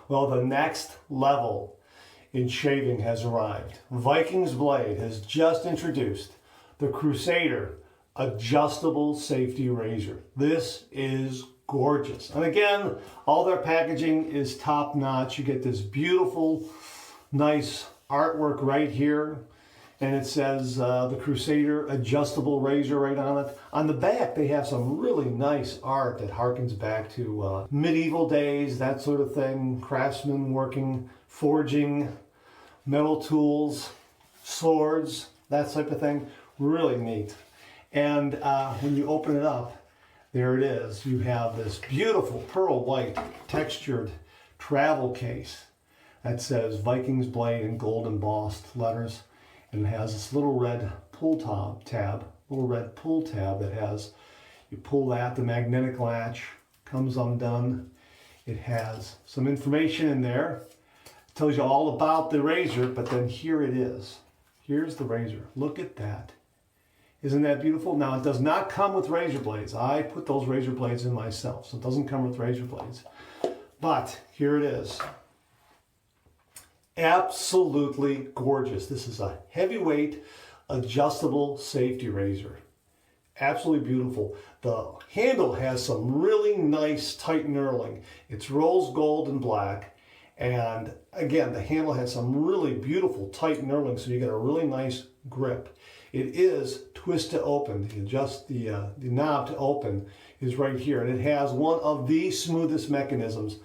Well, the next level in shaving has arrived. Vikings Blade has just introduced the Crusader adjustable safety razor. This is gorgeous. And again, all their packaging is top notch. You get this beautiful, nice artwork right here. And it says the Crusader adjustable razor right on it. On the back, they have some really nice art that harkens back to medieval days, that sort of thing. Craftsmen working, forging, metal tools, swords, that type of thing. Really neat. And when you open it up, there it is. You have this beautiful pearl white textured travel case that says Vikings Blade in gold embossed letters. And it has this little red pull tab that has, you pull that, the magnetic latch comes undone. It has some information in there. It tells you all about the razor, but then here it is. Here's the razor. Look at that. Isn't that beautiful? Now, it does not come with razor blades. I put those razor blades in myself, so it doesn't come with razor blades. But here it is. Absolutely gorgeous. This is a heavyweight adjustable safety razor. Absolutely beautiful. The handle has some really nice tight knurling. It's rose gold and black. And again, the handle has some really beautiful tight knurling, so you get a really nice grip. It is twist to open. You adjust the knob to open is right here. And it has one of the smoothest mechanisms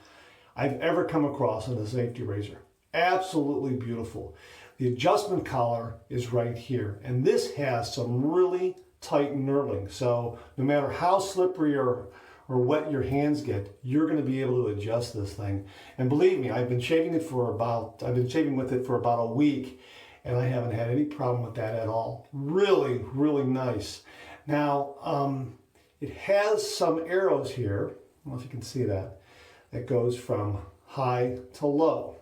I've ever come across in a safety razor. Absolutely beautiful. The adjustment collar is right here, and this has some really tight knurling. So no matter how slippery or wet your hands get, you're going to be able to adjust this thing. And believe me, I've been shaving with it for about a week, and I haven't had any problem with that at all. Really, really nice. Now, it has some arrows here. I don't know if you can see that. That goes from high to low.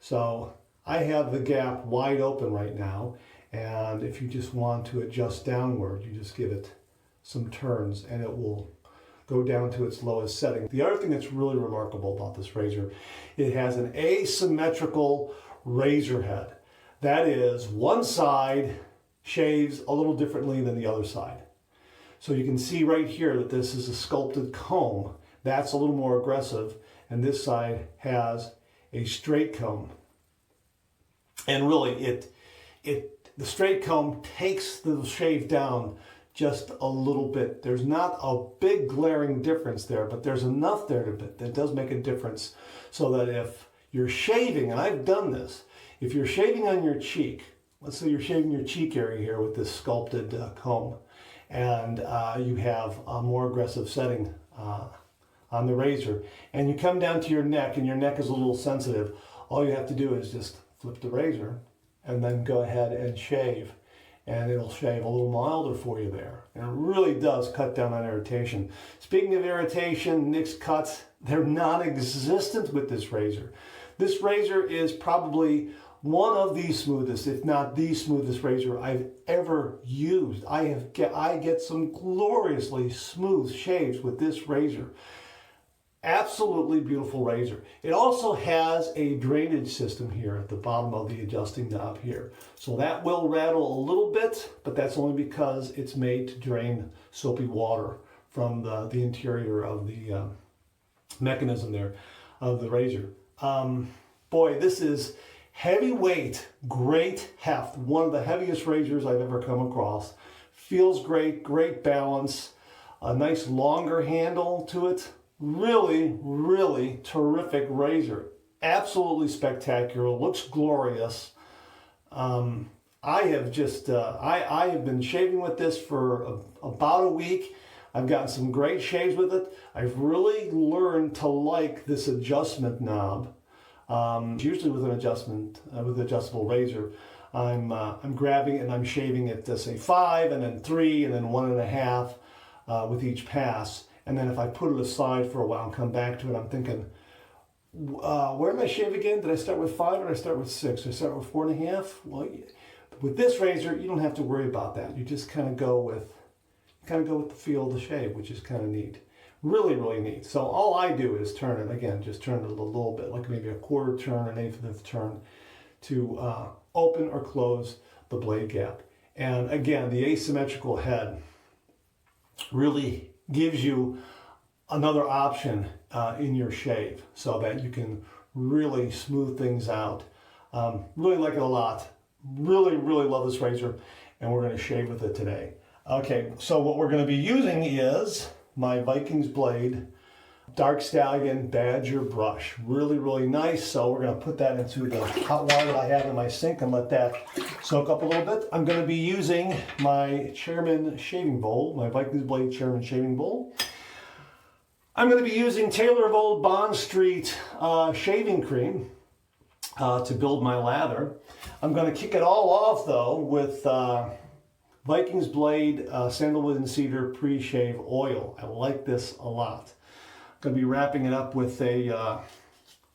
So I have the gap wide open right now, and if you just want to adjust downward, you just give it some turns and it will go down to its lowest setting. The other thing that's really remarkable about this razor, it has an asymmetrical razor head. That is, one side shaves a little differently than the other side. So you can see right here that this is a sculpted comb. That's a little more aggressive, and this side has a straight comb. And really, the straight comb takes the shave down just a little bit. There's not a big glaring difference there, but there's enough there that does make a difference, so that if you're shaving, and I've done this, if you're shaving on your cheek, let's say you're shaving your cheek area here with this sculpted comb, and you have a more aggressive setting on the razor, and you come down to your neck, and your neck is a little sensitive, all you have to do is just flip the razor and then go ahead and shave, and it'll shave a little milder for you there. And it really does cut down on irritation. Speaking of irritation, nicks, cuts, they're non-existent with this razor. This razor is probably one of the smoothest, if not the smoothest razor I've ever used. I get some gloriously smooth shaves with this razor. Absolutely beautiful razor. It also has a drainage system here at the bottom of the adjusting knob here. So that will rattle a little bit, but that's only because it's made to drain soapy water from the interior of the mechanism there of the razor. Boy, this is heavyweight, great heft. One of the heaviest razors I've ever come across. Feels great, great balance, a nice longer handle to it. Really, really terrific razor. Absolutely spectacular. Looks glorious. I have been shaving with this for about a week. I've gotten some great shaves with it. I've really learned to like this adjustment knob. Usually with an adjustable razor, I'm grabbing it and I'm shaving it to say 5 and then 3 and then 1.5 with each pass. And then if I put it aside for a while and come back to it, I'm thinking, where did I shave again? Did I start with 5 or did I start with 6? Did I start with 4.5? Well, with this razor, you don't have to worry about that. You just kind of go with the feel of the shave, which is kind of neat. Really, really neat. So all I do is turn it, again, just turn it a little bit, like maybe a quarter turn, an eighth of a turn, to open or close the blade gap. And again, the asymmetrical head really gives you another option in your shave so that you can really smooth things out. Really like it a lot. Really, really love this razor, and we're going to shave with it today. Okay, so what we're going to be using is my Vikings blade Dark Stallion Badger brush. Really, really nice. So we're going to put that into the hot water that I have in my sink and let that soak up a little bit. I'm going to be using my Chairman shaving bowl, my Vikings blade Chairman shaving bowl. I'm going to be using Taylor of Old Bond Street shaving cream to build my lather. I'm going to kick it all off though with Vikings blade sandalwood and cedar pre-shave oil. I like this a lot. Going to be wrapping it up with a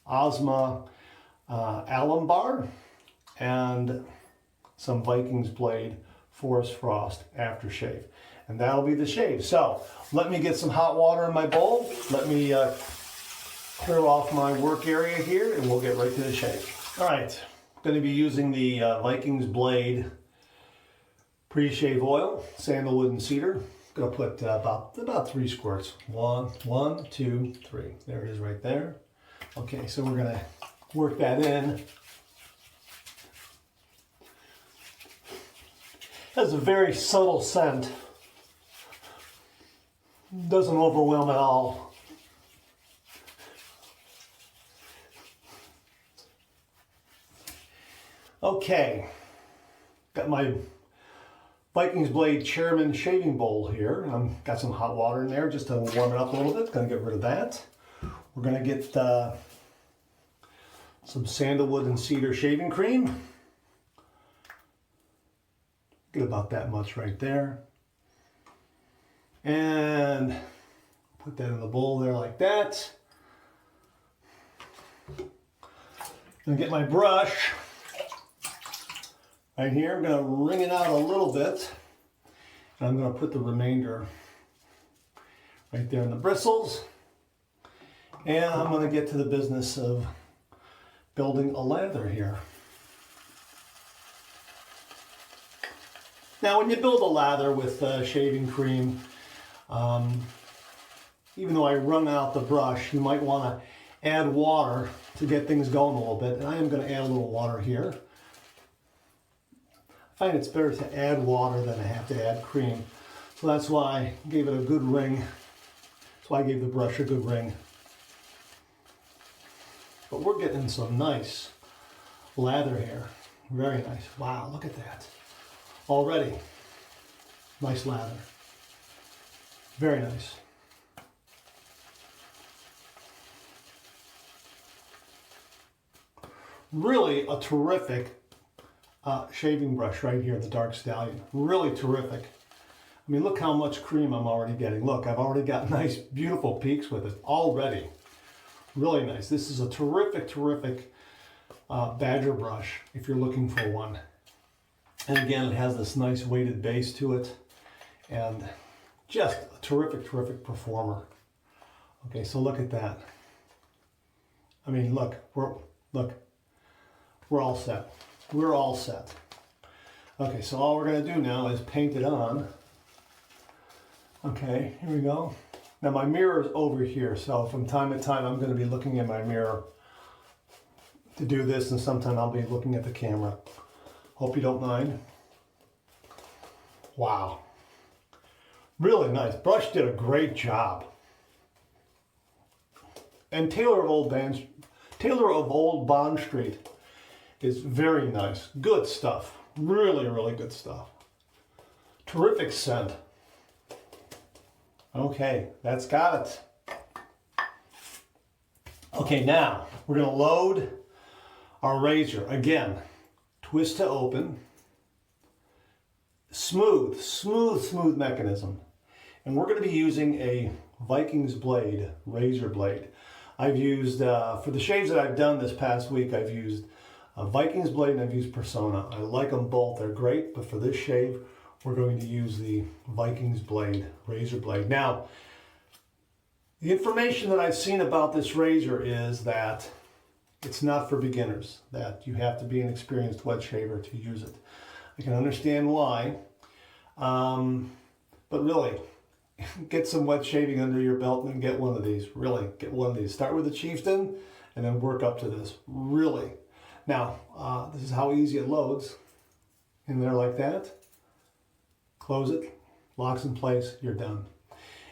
Ozma alum bar and some Vikings blade Forest Frost aftershave. And that'll be the shave. So let me get some hot water in my bowl. Let me clear off my work area here and we'll get right to the shave. All right, going to be using the Vikings blade pre-shave oil, sandalwood and cedar. Gonna put about 3 squirts. One, 2, 3. There it is right there. Okay, so we're gonna work that in. Has a very subtle scent. Doesn't overwhelm at all. Okay, got my Vikings blade Chairman shaving bowl here. Got some hot water in there just to warm it up a little bit. Gonna get rid of that. We're gonna get some sandalwood and cedar shaving cream. Get about that much right there. And put that in the bowl there like that. Gonna get my brush. Right here, I'm going to wring it out a little bit, and I'm going to put the remainder right there in the bristles, and I'm going to get to the business of building a lather here. Now, when you build a lather with shaving cream, even though I wrung out the brush, you might want to add water to get things going a little bit, and I am going to add a little water here. I find it's better to add water than I have to add cream. So that's why I gave it a good ring. That's why I gave the brush a good ring. But we're getting some nice lather here. Very nice. Wow, look at that. Already, nice lather. Very nice. Really a terrific shaving brush right here, the Dark Stallion. Really terrific. I mean, look how much cream I'm already getting. Look, I've already got nice, beautiful peaks with it already. Really nice. This is a terrific, terrific Badger brush if you're looking for one. And again, it has this nice weighted base to it. And just a terrific, terrific performer. Okay, so look at that. I mean, look, we're all set. We're all set. Okay, so all we're going to do now is paint it on. Okay, here we go. Now my mirror is over here, so from time to time I'm going to be looking in my mirror to do this, and sometime I'll be looking at the camera. Hope you don't mind. Wow. Really nice. Brush did a great job. And Taylor of Old Bond Street is very nice. Good stuff. Really, really good stuff. Terrific scent. Okay, that's got it. Okay, now we're going to load our razor. Again, twist to open. Smooth, smooth, smooth mechanism. And we're going to be using a Vikings blade, razor blade. I've used, for the shaves that I've done this past week, I've used a Vikings blade and I've used Persona. I like them both, they're great, but for this shave, we're going to use the Vikings blade, razor blade. Now, The information that I've seen about this razor is that it's not for beginners, that you have to be an experienced wet shaver to use it. I can understand why, but really, get some wet shaving under your belt and get one of these. Really, get one of these. Start with the Chieftain and then work up to this. Really. Now, this is how easy it loads. In there like that. Close it, locks in place, you're done.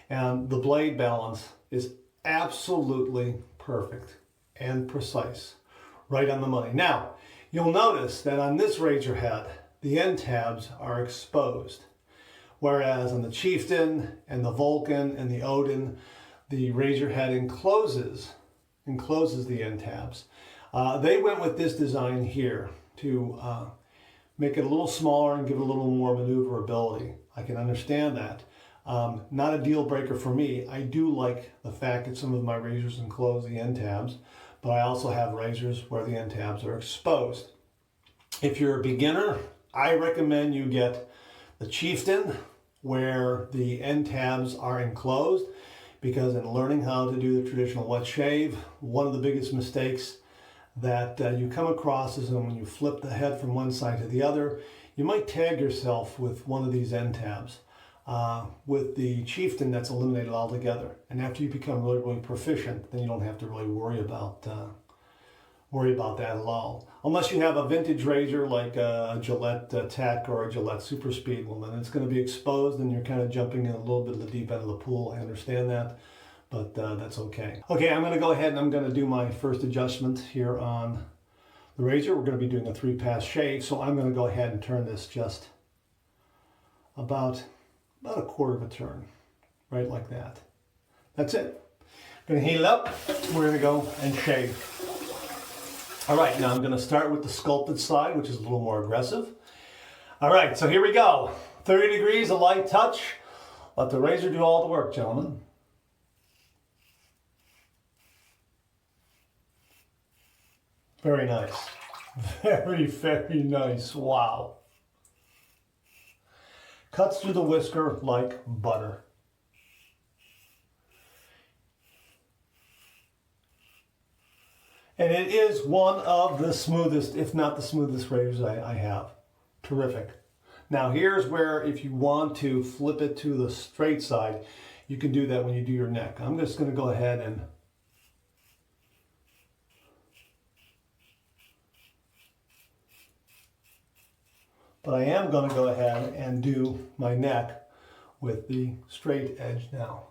And the blade balance is absolutely perfect and precise. Right on the money. Now, you'll notice that on this razor head, the end tabs are exposed. Whereas on the Chieftain and the Vulcan and the Odin, the razor head encloses the end tabs. They went with this design here to make it a little smaller and give it a little more maneuverability. I can understand that. Not a deal breaker for me. I do like the fact that some of my razors enclose the end tabs, but I also have razors where the end tabs are exposed. If you're a beginner, I recommend you get the Chieftain where the end tabs are enclosed, because in learning how to do the traditional wet shave, one of the biggest mistakes that you come across is when you flip the head from one side to the other, you might tag yourself with one of these end tabs. With the Chieftain, that's eliminated altogether. And after you become really, really proficient, then you don't have to really worry about that at all. Unless you have a vintage razor like a Gillette Tech or a Gillette Super Speed, well, then it's going to be exposed and you're kind of jumping in a little bit of the deep end of the pool. I understand that, but that's okay. Okay, I'm going to go ahead and I'm going to do my first adjustment here on the razor. We're going to be doing a 3-pass shave, so I'm going to go ahead and turn this just about a quarter of a turn, right like that. That's it. I'm going to heat it up. We're going to go and shave. All right, now I'm going to start with the sculpted side, which is a little more aggressive. All right, so here we go. 30 degrees, a light touch. Let the razor do all the work, gentlemen. Very nice. Very, very nice. Wow. Cuts through the whisker like butter. And it is one of the smoothest, if not the smoothest razors I have. Terrific. Now here's where if you want to flip it to the straight side, you can do that when you do your neck. I'm just going to go ahead and but I am going to go ahead and do my neck with the straight edge now.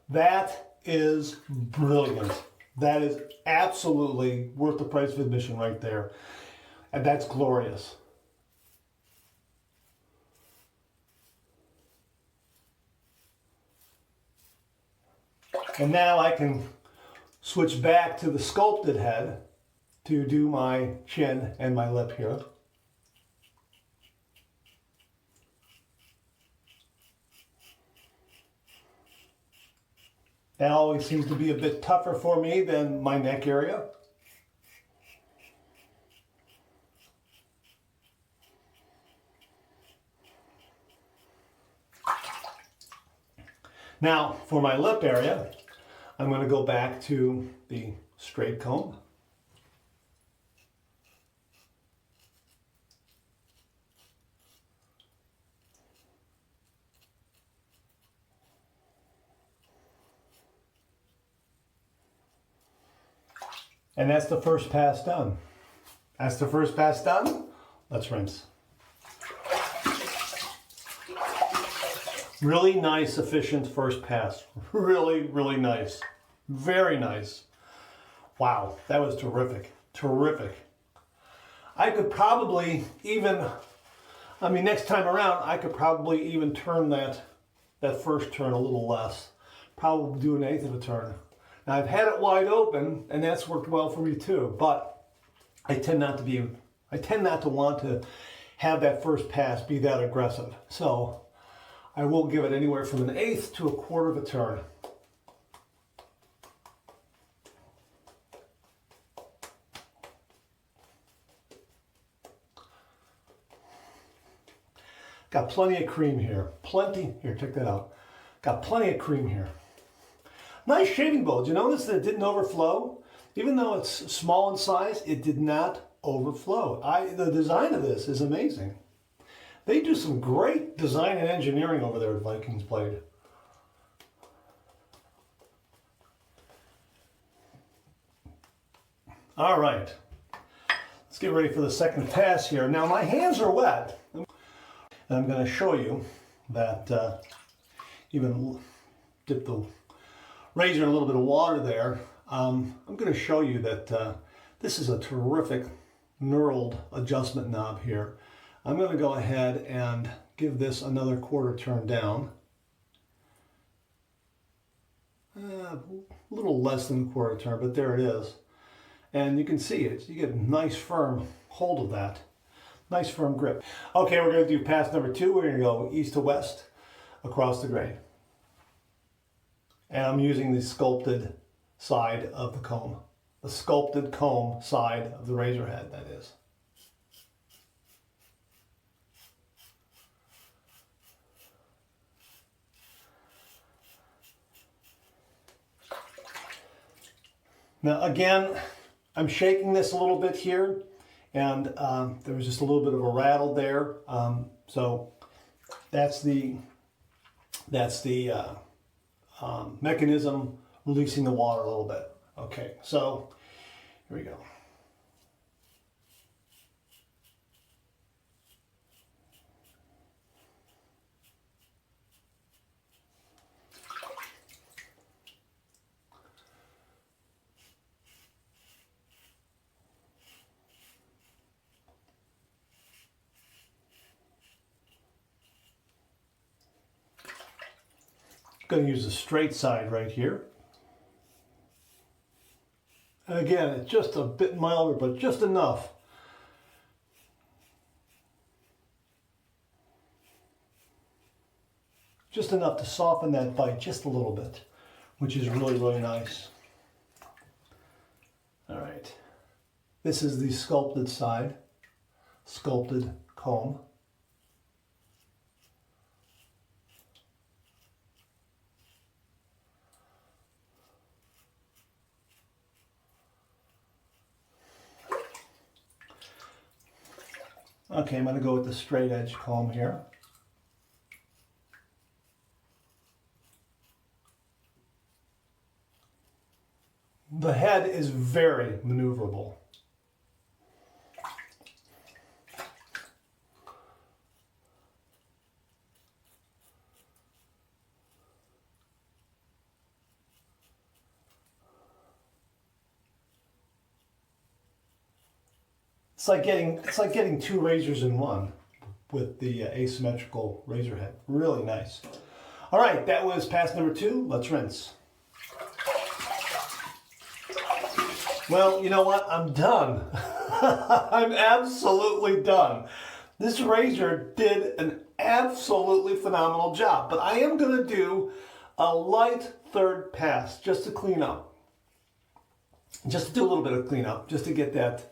That is brilliant. That is absolutely worth the price of admission right there. And that's glorious. And now I can switch back to the sculpted head to do my chin and my lip here. That always seems to be a bit tougher for me than my neck area. Now, for my lip area, I'm going to go back to the straight comb. And that's the first pass done. That's the first pass done. Let's rinse. Really nice, efficient first pass. Really, really nice. Very nice. Wow, that was terrific. Terrific. I could probably even, next time around, I could probably even turn that first turn a little less. Probably do 1/8 of a turn. Now I've had it wide open, and that's worked well for me too, but I tend not to want to have that first pass be that aggressive. So I will give it anywhere from 1/8 to 1/4 of a turn. Got plenty of cream here. Plenty. Here, check that out. Got plenty of cream here. Nice shaving bowl. Did you notice that it didn't overflow? Even though it's small in size, it did not overflow. The design of this is amazing. They do some great design and engineering over there at Vikings Blade. All right, let's get ready for the second pass here. Now my hands are wet, and I'm going to show you that even dip the razor in a little bit of water there. I'm going to show you that this is a terrific knurled adjustment knob here. I'm going to go ahead and give this another quarter turn down. A little less than a quarter turn, but there it is. And you can see it. You get a nice firm hold of that. Nice firm grip. Okay, we're going to do pass number 2. We're going to go east to west across the grain. And I'm using the sculpted side of the comb. The sculpted comb side of the razor head, that is. Now again, I'm shaking this a little bit here, and there was just a little bit of a rattle there. So that's the mechanism releasing the water a little bit. Okay, so here we go. I'm going to use the straight side right here. And again, it's just a bit milder, but just enough. Just enough to soften that bite just a little bit, which is really, really nice. All right. This is the sculpted side, sculpted comb. Okay, I'm going to go with the straight edge comb here. The head is very maneuverable. It's like getting two razors in one with the asymmetrical razor head. Really nice. All right, that was pass number 2. Let's rinse. Well, you know what? I'm done. I'm absolutely done. This razor did an absolutely phenomenal job, but I am going to do a light third pass just to clean up. Just to do a little bit of cleanup, just to get that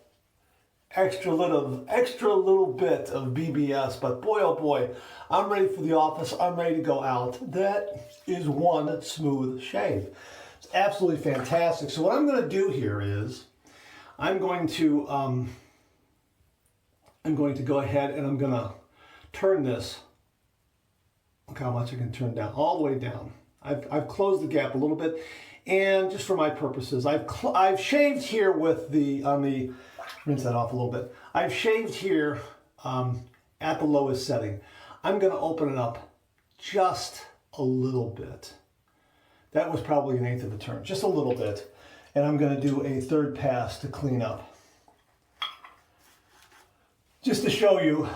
extra little bit of BBS. But boy, oh boy, I'm ready for the office. I'm ready to go out. That is one smooth shave. It's absolutely fantastic. So what I'm going to do here is I'm going to go ahead and I'm going to turn this. Look how much I can turn down, all the way down. I've closed the gap a little bit, and just for my purposes, I've shaved here with rinse that off a little bit. I've shaved here at the lowest setting. I'm going to open it up just a little bit. That was probably 1/8 of a turn, just a little bit. And I'm going to do a third pass to clean up. Just to show you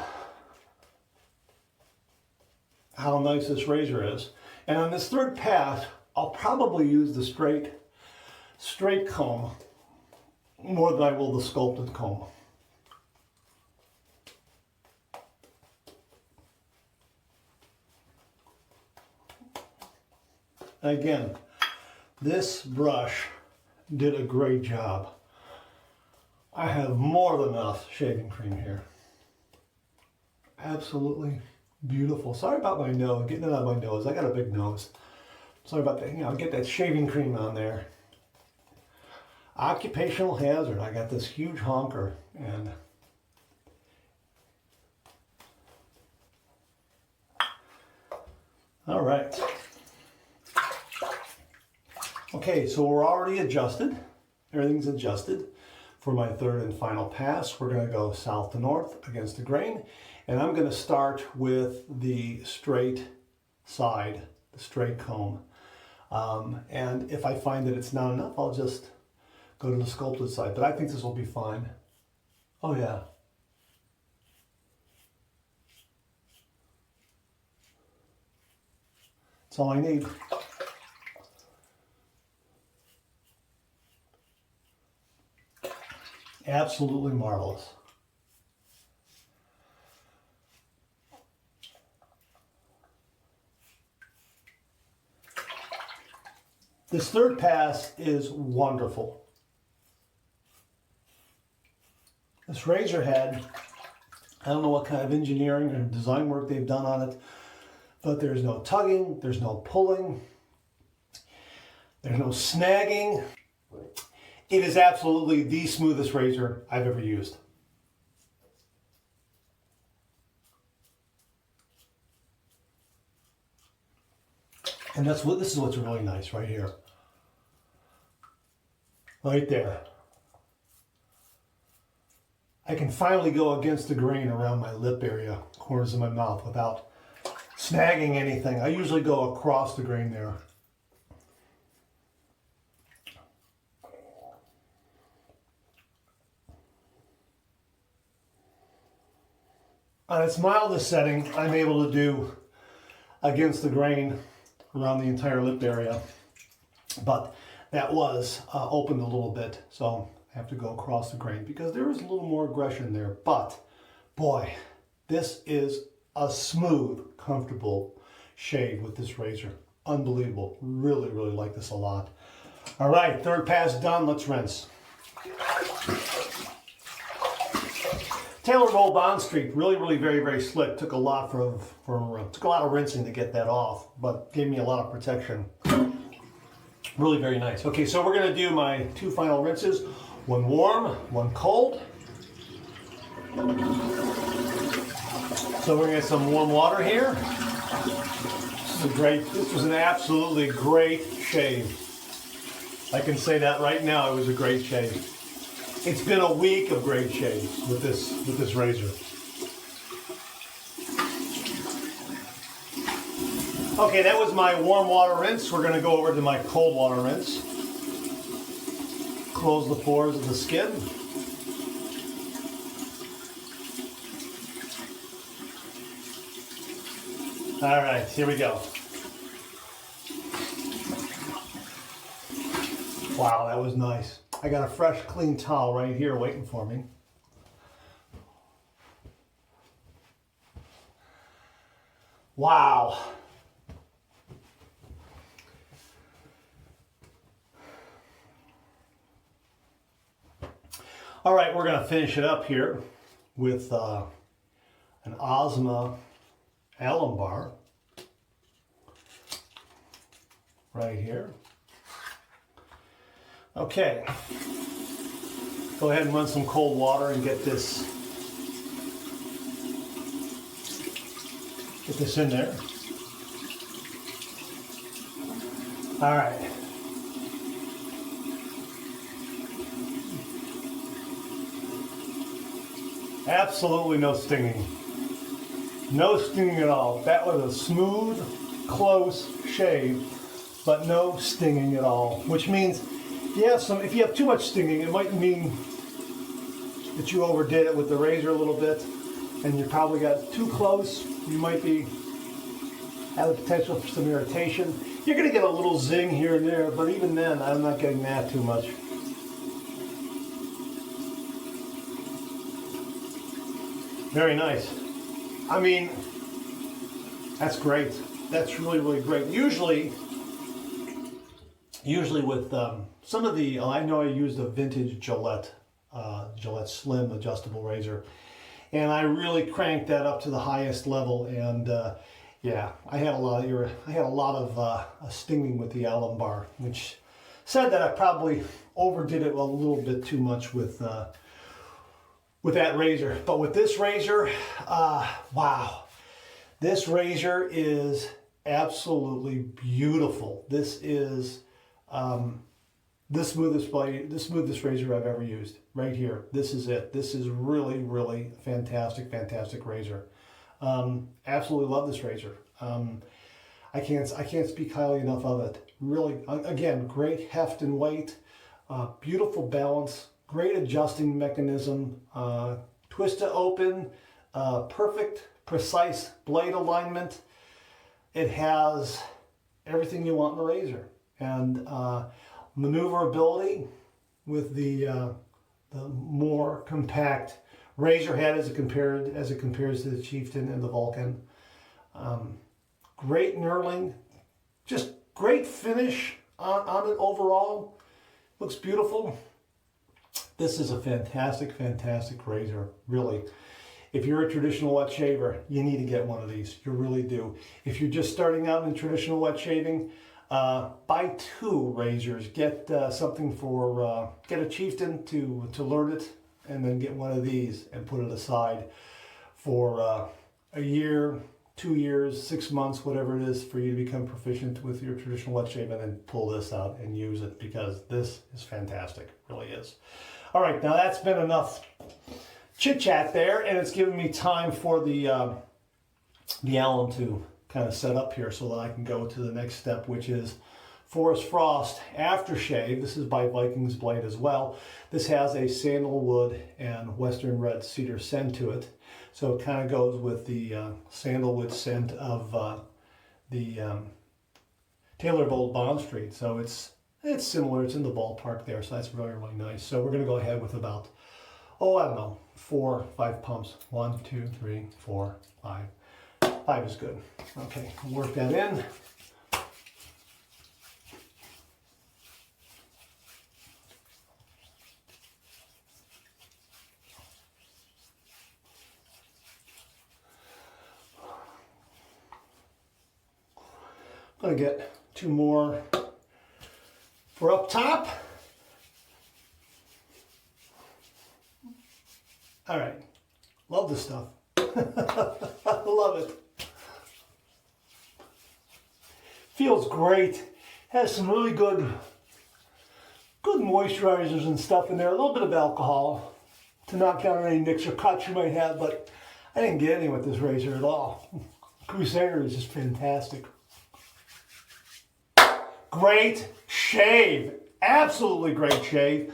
how nice this razor is. And on this third pass, I'll probably use the straight comb more than I will the sculpted comb. Again, this brush did a great job. I have more than enough shaving cream here. Absolutely Beautiful. Sorry about my nose, getting it on my nose. I got a big nose. Sorry about that. You know, get that shaving cream on there. Occupational hazard. I got this huge honker and all right. Okay, so we're already adjusted. Everything's adjusted. For my third and final pass, we're going to go south to north against the grain. And I'm going to start with the straight side, the straight comb. And if I find that it's not enough, I'll just go to the sculpted side. But I think this will be fine. Oh yeah. That's all I need. Absolutely marvelous. This third pass is wonderful. This razor head, I don't know what kind of engineering or design work they've done on it, but there's no tugging, there's no pulling, there's no snagging. It is absolutely the smoothest razor I've ever used. And this is what's really nice right here. Right there. I can finally go against the grain around my lip area, corners of my mouth, without snagging anything. I usually go across the grain there. On its mildest setting, I'm able to do against the grain around the entire lip area, but that was opened a little bit, so I have to go across the grain because there is a little more aggression there. But boy, this is a smooth, comfortable shave with this razor. Unbelievable. Really, really like this a lot. All right, third pass done. Let's rinse. Taylor Roll Bond Streak, really, really very, very slick. Took a lot took a lot of rinsing to get that off, but gave me a lot of protection. Really very nice. Okay, so we're gonna do my two final rinses. One warm, one cold. So we're gonna get some warm water here. This was an absolutely great shave. I can say that right now, it was a great shave. It's been a week of great shaves with this razor. Okay, that was my warm water rinse. We're gonna go over to my cold water rinse. Close the pores of the skin. All right, here we go. Wow, that was nice. I got a fresh, clean towel right here waiting for me. Wow. All right, we're going to finish it up here with an Ozma alum bar right here. Okay, go ahead and run some cold water and get this in there. All right. Absolutely no stinging. No stinging at all. That was a smooth, close shave, but no stinging at all, which means if you have too much stinging, it might mean that you overdid it with the razor a little bit, and you probably got too close. You might have the potential for some irritation. You're going to get a little zing here and there, but even then, I'm not getting that too much. Very nice. I mean, that's great. That's really, really great. Usually with some of the, I know I used a vintage Gillette Slim adjustable razor, and I really cranked that up to the highest level. And yeah, I had a lot of stinging with the alum bar, which said that I probably overdid it a little bit too much with that razor. But with this razor, wow, this razor is absolutely beautiful. This is the smoothest razor I've ever used. Right here, this is it. This is really, really fantastic razor. Absolutely love this razor. I can't speak highly enough of it. Really, again, great heft and weight, beautiful balance, great adjusting mechanism, twist to open, perfect, precise blade alignment. It has everything you want in a razor, and maneuverability with the more compact razor head as it compares to the Chieftain and the Vulcan. Great knurling, just great finish on it overall. Looks beautiful. This is a fantastic razor, really. If you're a traditional wet shaver, you need to get one of these. You really do. If you're just starting out in traditional wet shaving, buy 2 razors. Get something for, get a Chieftain to learn it, and then get one of these and put it aside for a year, 2 years, 6 months, whatever it is, for you to become proficient with your traditional wet shave, and then pull this out and use it, because this is fantastic. It really is. All right, now that's been enough chit chat there, and it's given me time for the alum to kind of set up here so that I can go to the next step, which is Forest Frost Aftershave. This is by Vikings blade as well. This has a sandalwood and western red cedar scent to it, so it kind of goes with the sandalwood scent of the Taylor of Old Bond Street. So it's similar. It's in the ballpark there, so that's really, really nice. So we're going to go ahead with about, I don't know, 4, 5 pumps. 1, 2, 3, 4, 5. 5 is good. Okay, work that in. I'm going to get 2 more for up top. All right, love this stuff. I love it. Feels great. Has some really good moisturizers and stuff in there. A little bit of alcohol to knock down any nicks or cuts you might have, but I didn't get any with this razor at all. Crusader is just fantastic. Great shave. Absolutely great shave.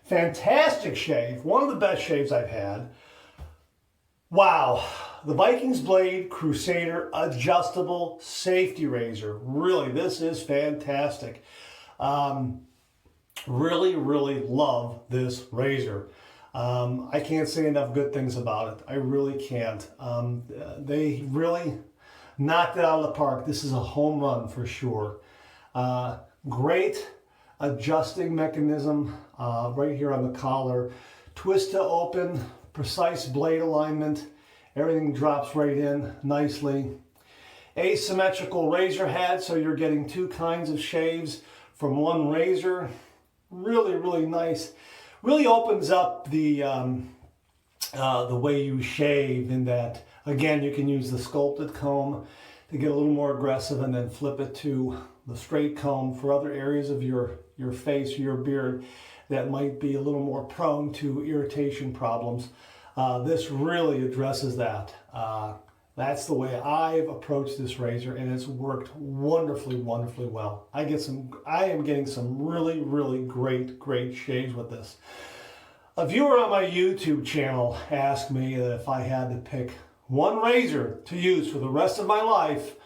Fantastic shave. One of the best shaves I've had. Wow. The Vikings Blade Crusader Adjustable Safety Razor. Really, this is fantastic. Really, really love this razor. I can't say enough good things about it. I really can't. They really knocked it out of the park. This is a home run for sure. Great adjusting mechanism right here on the collar. Twist to open, precise blade alignment. Everything drops right in nicely. Asymmetrical razor head, so you're getting 2 kinds of shaves from one razor. Really, really nice. Really opens up the way you shave, in that, again, you can use the sculpted comb to get a little more aggressive, and then flip it to the straight comb for other areas of your face or your beard that might be a little more prone to irritation problems. This really addresses that. That's the way I've approached this razor, and it's worked wonderfully, wonderfully well. I am getting some really, really great shaves with this. A viewer on my YouTube channel asked me that if I had to pick one razor to use for the rest of my life,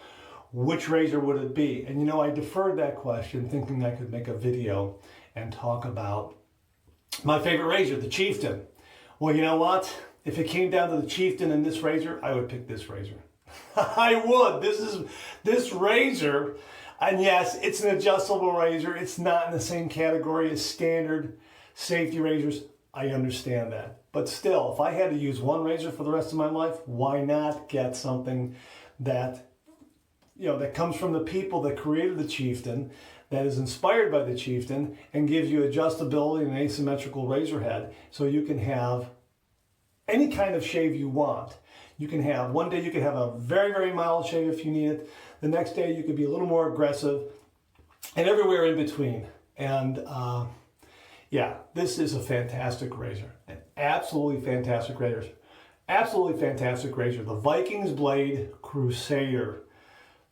which razor would it be? And you know, I deferred that question thinking I could make a video and talk about my favorite razor, the Chieftain. Well, you know what? If it came down to the Chieftain and this razor, I would pick this razor. I would. This razor, and yes, it's an adjustable razor. It's not in the same category as standard safety razors. I understand that. But still, if I had to use one razor for the rest of my life, why not get something that, that comes from the people that created the chieftain, that is inspired by the chieftain, and gives you adjustability and asymmetrical razor head, so you can have any kind of shave you want. You can have, one day you can have a very, very mild shave if you need it. The next day you could be a little more aggressive, and everywhere in between. And yeah, this is a fantastic razor. An absolutely fantastic razor. Absolutely fantastic razor. The Vikings Blade Crusader.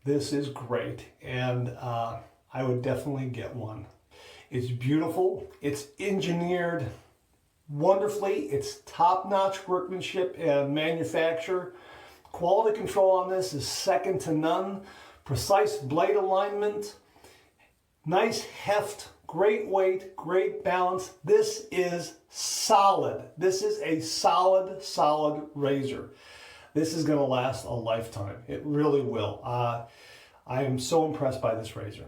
This is great, and I would definitely get one. It's beautiful. It's engineered wonderfully. It's top-notch workmanship and manufacture. Quality control on this is second to none. Precise blade alignment. Nice heft. Great weight. Great balance. This is solid. This is a solid, solid razor. This is going to last a lifetime. It really will. I am so impressed by this razor.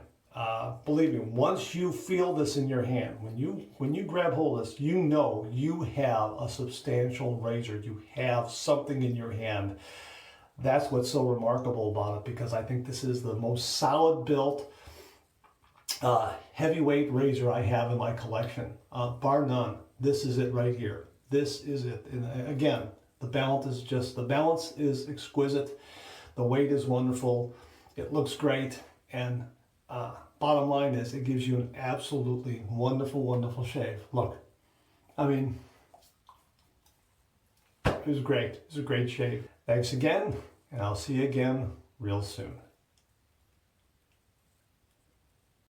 Believe me, once you feel this in your hand, when you grab hold of this, you know you have a substantial razor. You have something in your hand. That's what's so remarkable about it, because I think this is the most solid built, heavyweight razor I have in my collection, bar none. This is it right here. This is it. And again, the balance is exquisite. The weight is wonderful. It looks great. And bottom line is, it gives you an absolutely wonderful, wonderful shave. Look, I mean, it was great. It was a great shave. Thanks again, and I'll see you again real soon.